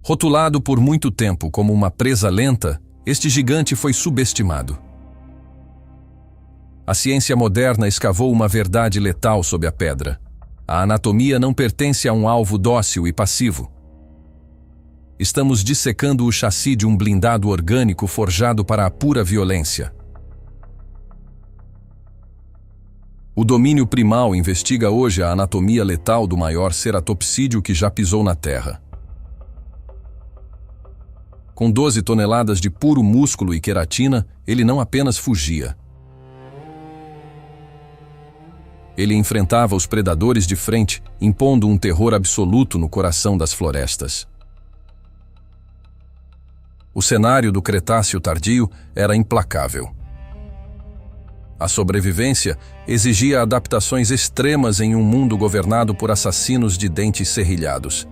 Rotulado por muito tempo como uma presa lenta, este gigante foi subestimado. A ciência moderna escavou uma verdade letal sob a pedra. A anatomia não pertence a um alvo dócil e passivo. Estamos dissecando o chassi de um blindado orgânico forjado para a pura violência. O domínio primal investiga hoje a anatomia letal do maior ceratopsídeo que já pisou na Terra. Com 12 toneladas de puro músculo e queratina, ele não apenas fugia. Ele enfrentava os predadores de frente, impondo um terror absoluto no coração das florestas. O cenário do Cretáceo tardio era implacável. A sobrevivência exigia adaptações extremas em um mundo governado por assassinos de dentes serrilhados.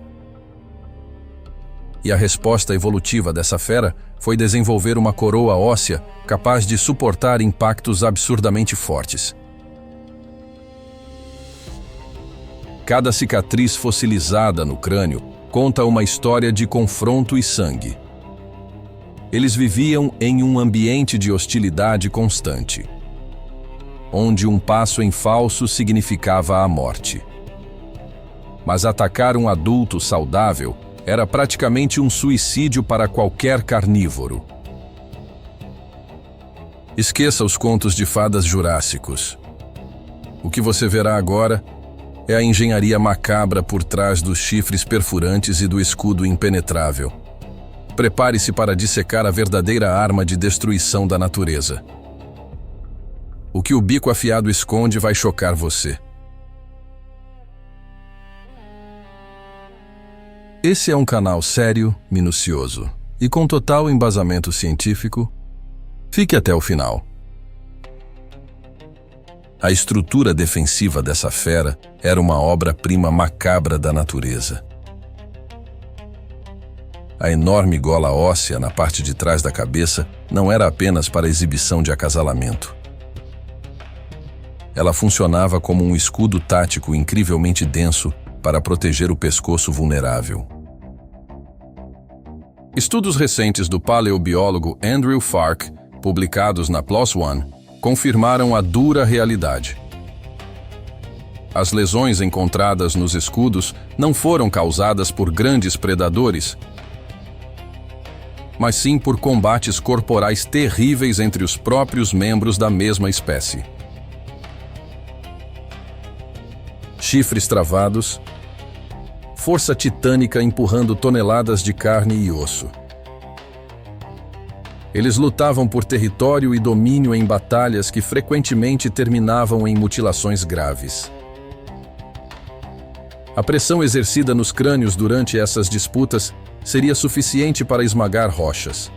E a resposta evolutiva dessa fera foi desenvolver uma coroa óssea capaz de suportar impactos absurdamente fortes. Cada cicatriz fossilizada no crânio conta uma história de confronto e sangue. Eles viviam em um ambiente de hostilidade constante, onde um passo em falso significava a morte. Mas atacar um adulto saudável era praticamente um suicídio para qualquer carnívoro. Esqueça os contos de fadas jurássicos. O que você verá agora é a engenharia macabra por trás dos chifres perfurantes e do escudo impenetrável. Prepare-se para dissecar a verdadeira arma de destruição da natureza. O que o bico afiado esconde vai chocar você. Esse é um canal sério, minucioso e com total embasamento científico. Fique até o final. A estrutura defensiva dessa fera era uma obra-prima macabra da natureza. A enorme gola óssea na parte de trás da cabeça não era apenas para exibição de acasalamento. Ela funcionava como um escudo tático incrivelmente denso para proteger o pescoço vulnerável. Estudos recentes do paleobiólogo Andrew Fark, publicados na PLOS ONE, confirmaram a dura realidade. As lesões encontradas nos escudos não foram causadas por grandes predadores, mas sim por combates corporais terríveis entre os próprios membros da mesma espécie. Chifres travados, força titânica empurrando toneladas de carne e osso. Eles lutavam por território e domínio em batalhas que frequentemente terminavam em mutilações graves. A pressão exercida nos crânios durante essas disputas seria suficiente para esmagar rochas.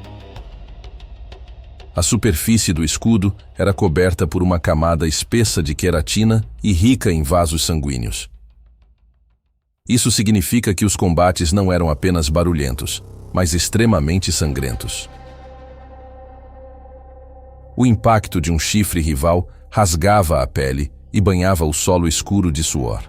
A superfície do escudo era coberta por uma camada espessa de queratina e rica em vasos sanguíneos. Isso significa que os combates não eram apenas barulhentos, mas extremamente sangrentos. O impacto de um chifre rival rasgava a pele e banhava o solo escuro de suor.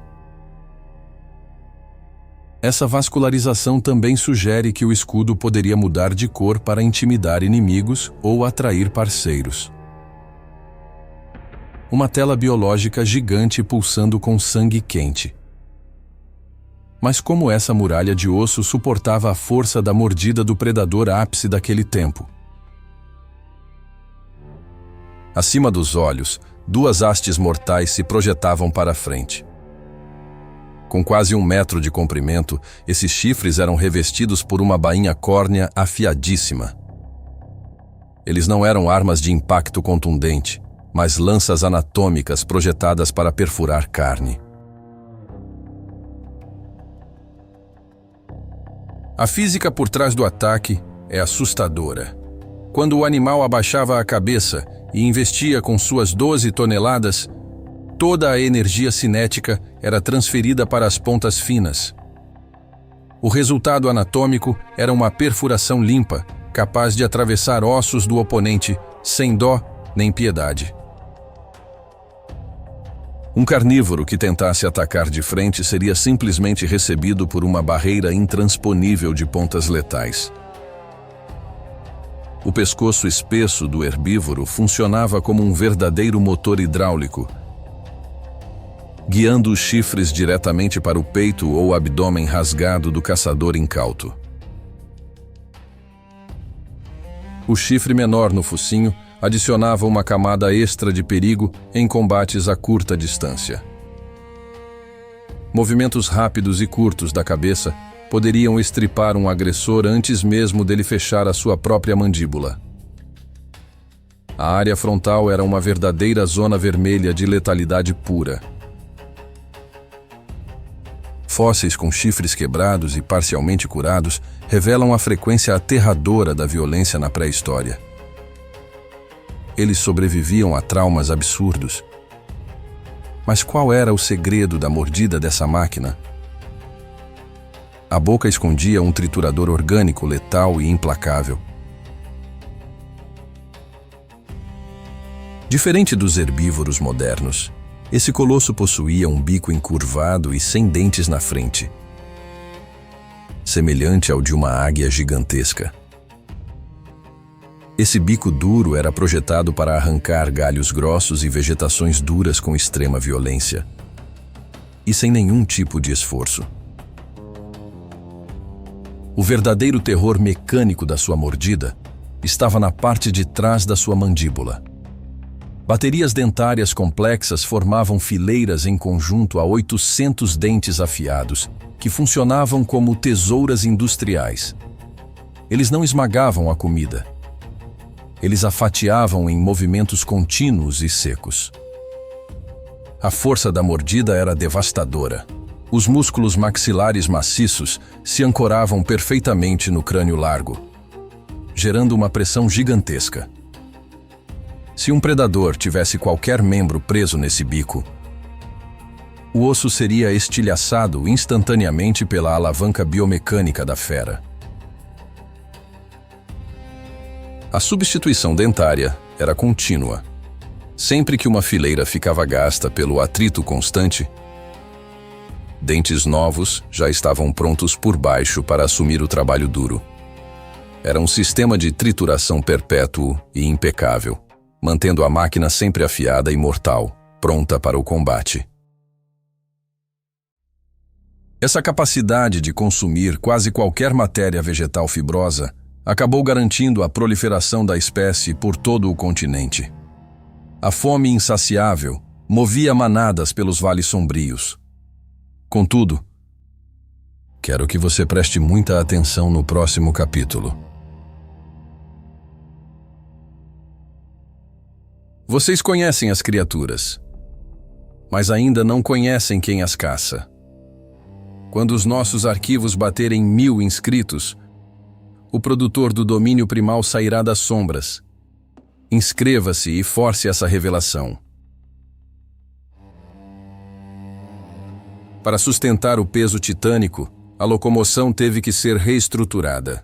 Essa vascularização também sugere que o escudo poderia mudar de cor para intimidar inimigos ou atrair parceiros. Uma tela biológica gigante pulsando com sangue quente. Mas como essa muralha de osso suportava a força da mordida do predador ápice daquele tempo? Acima dos olhos, duas hastes mortais se projetavam para a frente. Com quase 1 metro de comprimento, esses chifres eram revestidos por uma bainha córnea afiadíssima. Eles não eram armas de impacto contundente, mas lanças anatômicas projetadas para perfurar carne. A física por trás do ataque é assustadora. Quando o animal abaixava a cabeça e investia com suas 12 toneladas, toda a energia cinética era transferida para as pontas finas. O resultado anatômico era uma perfuração limpa, capaz de atravessar ossos do oponente, sem dó nem piedade. Um carnívoro que tentasse atacar de frente seria simplesmente recebido por uma barreira intransponível de pontas letais. O pescoço espesso do herbívoro funcionava como um verdadeiro motor hidráulico, guiando os chifres diretamente para o peito ou abdômen rasgado do caçador incauto. O chifre menor no focinho adicionava uma camada extra de perigo em combates a curta distância. Movimentos rápidos e curtos da cabeça poderiam estripar um agressor antes mesmo dele fechar a sua própria mandíbula. A área frontal era uma verdadeira zona vermelha de letalidade pura. Fósseis com chifres quebrados e parcialmente curados revelam a frequência aterradora da violência na pré-história. Eles sobreviviam a traumas absurdos. Mas qual era o segredo da mordida dessa máquina? A boca escondia um triturador orgânico letal e implacável. Diferente dos herbívoros modernos, esse colosso possuía um bico encurvado e sem dentes na frente, semelhante ao de uma águia gigantesca. Esse bico duro era projetado para arrancar galhos grossos e vegetações duras com extrema violência, e sem nenhum tipo de esforço. O verdadeiro terror mecânico da sua mordida estava na parte de trás da sua mandíbula. Baterias dentárias complexas formavam fileiras em conjunto a 800 dentes afiados, que funcionavam como tesouras industriais. Eles não esmagavam a comida. Eles a fatiavam em movimentos contínuos e secos. A força da mordida era devastadora. Os músculos maxilares maciços se ancoravam perfeitamente no crânio largo, gerando uma pressão gigantesca. Se um predador tivesse qualquer membro preso nesse bico, o osso seria estilhaçado instantaneamente pela alavanca biomecânica da fera. A substituição dentária era contínua. Sempre que uma fileira ficava gasta pelo atrito constante, dentes novos já estavam prontos por baixo para assumir o trabalho duro. Era um sistema de trituração perpétuo e impecável, mantendo a máquina sempre afiada e mortal, pronta para o combate. Essa capacidade de consumir quase qualquer matéria vegetal fibrosa acabou garantindo a proliferação da espécie por todo o continente. A fome insaciável movia manadas pelos vales sombrios. Contudo, quero que você preste muita atenção no próximo capítulo. Vocês conhecem as criaturas, mas ainda não conhecem quem as caça. Quando os nossos arquivos baterem 1000 inscritos, o produtor do domínio primal sairá das sombras. Inscreva-se e force essa revelação. Para sustentar o peso titânico, a locomoção teve que ser reestruturada.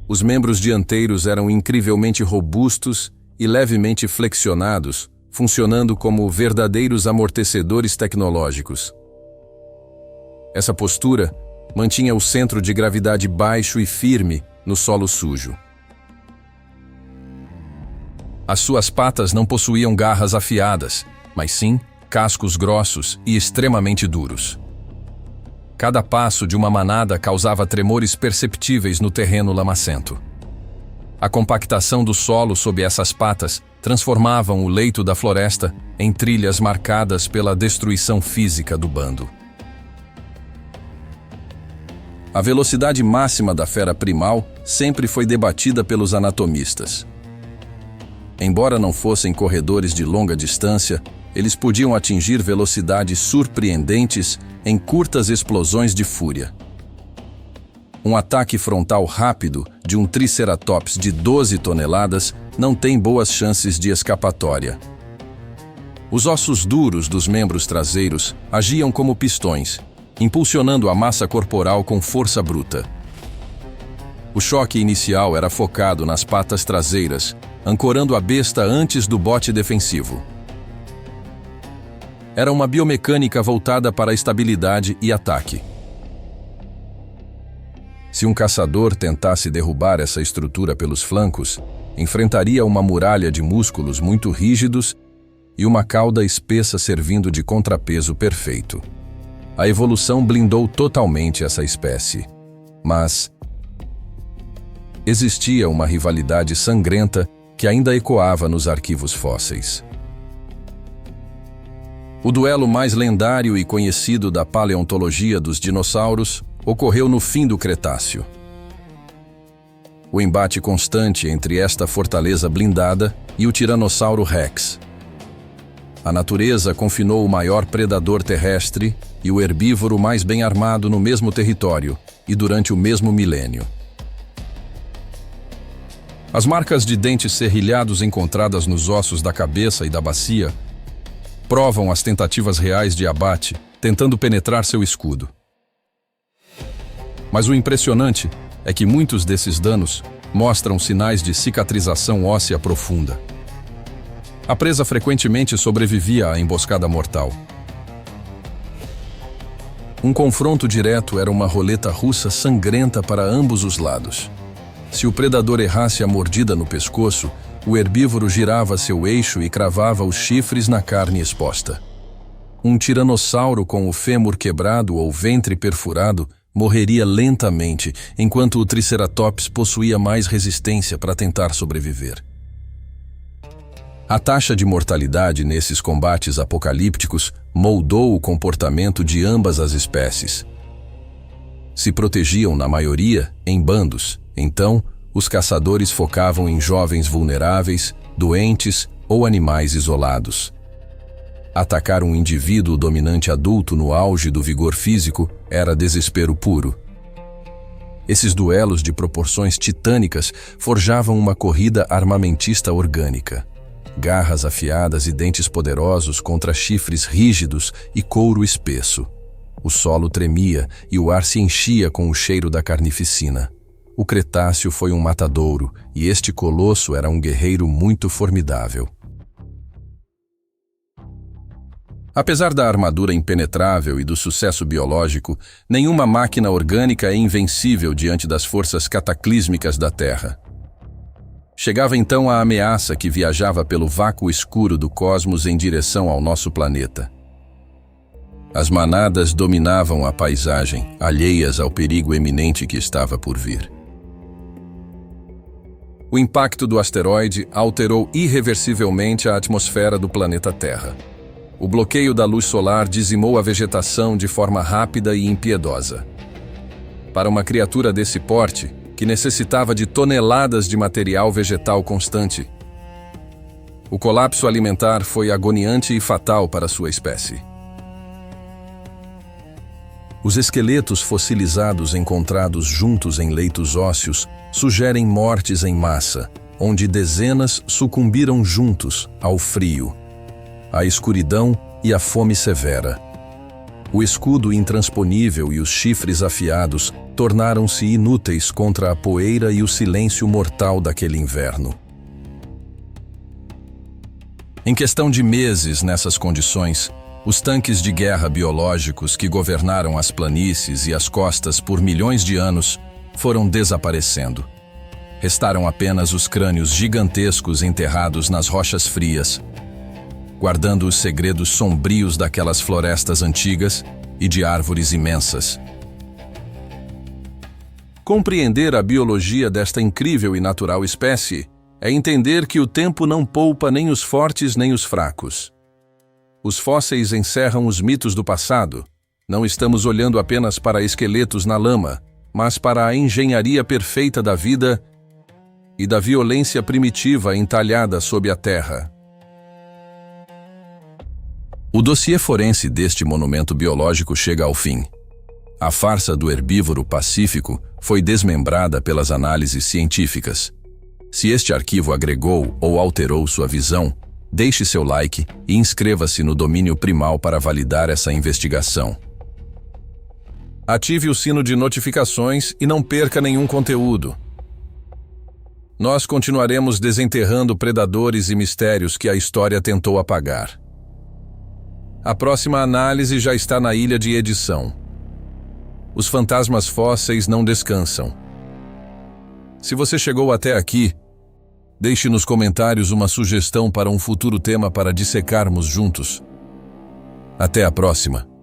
Os membros dianteiros eram incrivelmente robustos e levemente flexionados, funcionando como verdadeiros amortecedores tecnológicos. Essa postura mantinha o centro de gravidade baixo e firme no solo sujo. As suas patas não possuíam garras afiadas, mas sim cascos grossos e extremamente duros. Cada passo de uma manada causava tremores perceptíveis no terreno lamacento. A compactação do solo sob essas patas transformavam o leito da floresta em trilhas marcadas pela destruição física do bando. A velocidade máxima da fera primal sempre foi debatida pelos anatomistas. Embora não fossem corredores de longa distância, eles podiam atingir velocidades surpreendentes em curtas explosões de fúria. Um ataque frontal rápido de um triceratops de 12 toneladas não tem boas chances de escapatória. Os ossos duros dos membros traseiros agiam como pistões, impulsionando a massa corporal com força bruta. O choque inicial era focado nas patas traseiras, ancorando a besta antes do bote defensivo. era uma biomecânica voltada para a estabilidade e ataque. Se um caçador tentasse derrubar essa estrutura pelos flancos, enfrentaria uma muralha de músculos muito rígidos e uma cauda espessa servindo de contrapeso perfeito. A evolução blindou totalmente essa espécie. Mas existia uma rivalidade sangrenta que ainda ecoava nos arquivos fósseis. O duelo mais lendário e conhecido da paleontologia dos dinossauros ocorreu no fim do Cretáceo. O embate constante entre esta fortaleza blindada e o Tiranossauro Rex. A natureza confinou o maior predador terrestre e o herbívoro mais bem armado no mesmo território e durante o mesmo milênio. As marcas de dentes serrilhados encontradas nos ossos da cabeça e da bacia provam as tentativas reais de abate, tentando penetrar seu escudo. Mas o impressionante é que muitos desses danos mostram sinais de cicatrização óssea profunda. A presa frequentemente sobrevivia à emboscada mortal. Um confronto direto era uma roleta russa sangrenta para ambos os lados. Se o predador errasse a mordida no pescoço, o herbívoro girava seu eixo e cravava os chifres na carne exposta. Um tiranossauro com o fêmur quebrado ou ventre perfurado morreria lentamente, enquanto o Triceratops possuía mais resistência para tentar sobreviver. A taxa de mortalidade nesses combates apocalípticos moldou o comportamento de ambas as espécies. Se protegiam, na maioria, em bandos. Então, os caçadores focavam em jovens vulneráveis, doentes ou animais isolados. Atacar um indivíduo dominante adulto no auge do vigor físico era desespero puro. Esses duelos de proporções titânicas forjavam uma corrida armamentista orgânica. Garras afiadas e dentes poderosos contra chifres rígidos e couro espesso. O solo tremia e o ar se enchia com o cheiro da carnificina. O Cretáceo foi um matadouro e este colosso era um guerreiro muito formidável. Apesar da armadura impenetrável e do sucesso biológico, nenhuma máquina orgânica é invencível diante das forças cataclísmicas da Terra. Chegava então a ameaça que viajava pelo vácuo escuro do cosmos em direção ao nosso planeta. As manadas dominavam a paisagem, alheias ao perigo eminente que estava por vir. O impacto do asteroide alterou irreversivelmente a atmosfera do planeta Terra. O bloqueio da luz solar dizimou a vegetação de forma rápida e impiedosa. Para uma criatura desse porte, que necessitava de toneladas de material vegetal constante, o colapso alimentar foi agoniante e fatal para sua espécie. Os esqueletos fossilizados encontrados juntos em leitos ósseos sugerem mortes em massa, onde dezenas sucumbiram juntos ao frio, à escuridão e à fome severa. O escudo intransponível e os chifres afiados tornaram-se inúteis contra a poeira e o silêncio mortal daquele inverno. Em questão de meses nessas condições, os tanques de guerra biológicos que governaram as planícies e as costas por milhões de anos foram desaparecendo. Restaram apenas os crânios gigantescos enterrados nas rochas frias, guardando os segredos sombrios daquelas florestas antigas e de árvores imensas. Compreender a biologia desta incrível e natural espécie é entender que o tempo não poupa nem os fortes nem os fracos. Os fósseis encerram os mitos do passado. Não estamos olhando apenas para esqueletos na lama, mas para a engenharia perfeita da vida e da violência primitiva entalhada sob a terra. O dossiê forense deste monumento biológico chega ao fim. A farsa do herbívoro pacífico foi desmembrada pelas análises científicas. Se este arquivo agregou ou alterou sua visão, deixe seu like e inscreva-se no Domínio Primal para validar essa investigação. Ative o sino de notificações e não perca nenhum conteúdo. Nós continuaremos desenterrando predadores e mistérios que a história tentou apagar. A próxima análise já está na ilha de edição. Os fantasmas fósseis não descansam. Se você chegou até aqui, deixe nos comentários uma sugestão para um futuro tema para dissecarmos juntos. Até a próxima!